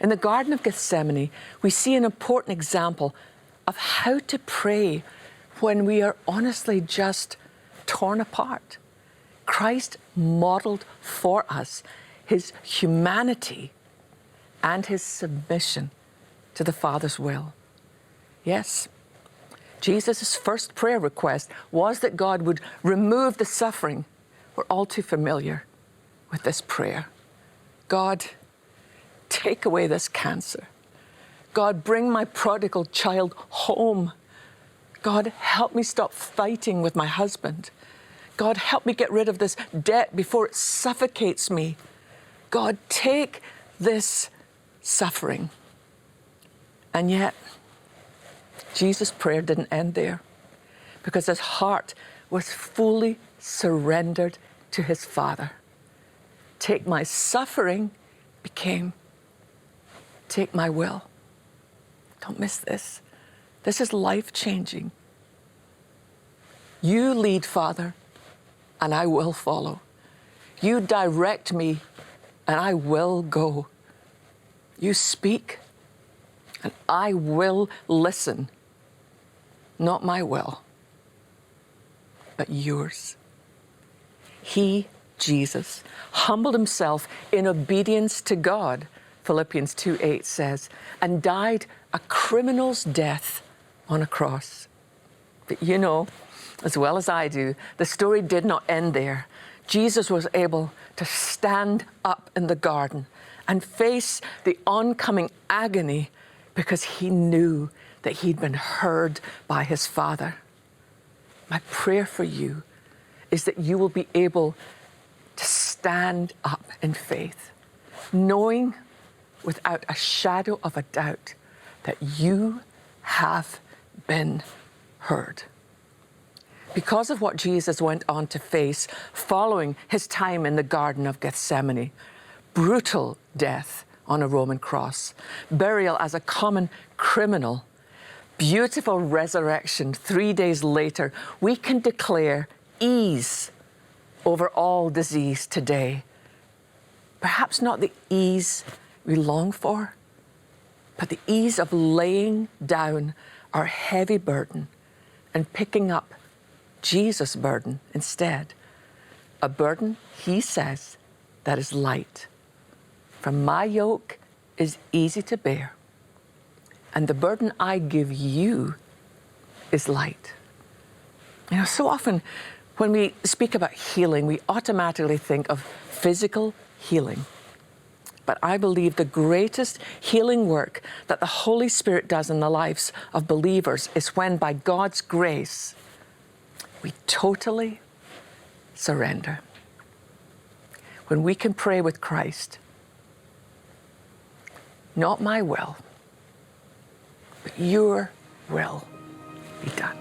In the Garden of Gethsemane, we see an important example of how to pray when we are honestly just torn apart. Christ modeled for us his humanity and his submission to the Father's will. Yes, Jesus' first prayer request was that God would remove the suffering. We're all too familiar with this prayer. God, take away this cancer. God, bring my prodigal child home. God, help me stop fighting with my husband. God, help me get rid of this debt before it suffocates me. God, take this suffering. And yet, Jesus' prayer didn't end there, because his heart was fully surrendered to his Father. Take my suffering became, take my will. Don't miss this. This is life-changing. You lead, Father, and I will follow. You direct me, and I will go. You speak, and I will listen. Not my will, but yours. He, Jesus, humbled himself in obedience to God, Philippians 2:8 says, and died a criminal's death on a cross. But you know, as well as I do, the story did not end there. Jesus was able to stand up in the garden and face the oncoming agony because he knew that he'd been heard by his Father. My prayer for you is that you will be able to stand up in faith, knowing without a shadow of a doubt that you have been heard. Because of what Jesus went on to face following his time in the Garden of Gethsemane, brutal death on a Roman cross, burial as a common criminal, beautiful resurrection 3 days later, we can declare ease over all disease today. Perhaps not the ease we long for, but the ease of laying down our heavy burden and picking up Jesus' burden instead. A burden, he says, that is light. For my yoke is easy to bear, and the burden I give you is light. You know, so often when we speak about healing, we automatically think of physical healing. But I believe the greatest healing work that the Holy Spirit does in the lives of believers is when, by God's grace, we totally surrender. When we can pray with Christ, not my will, but your will be done.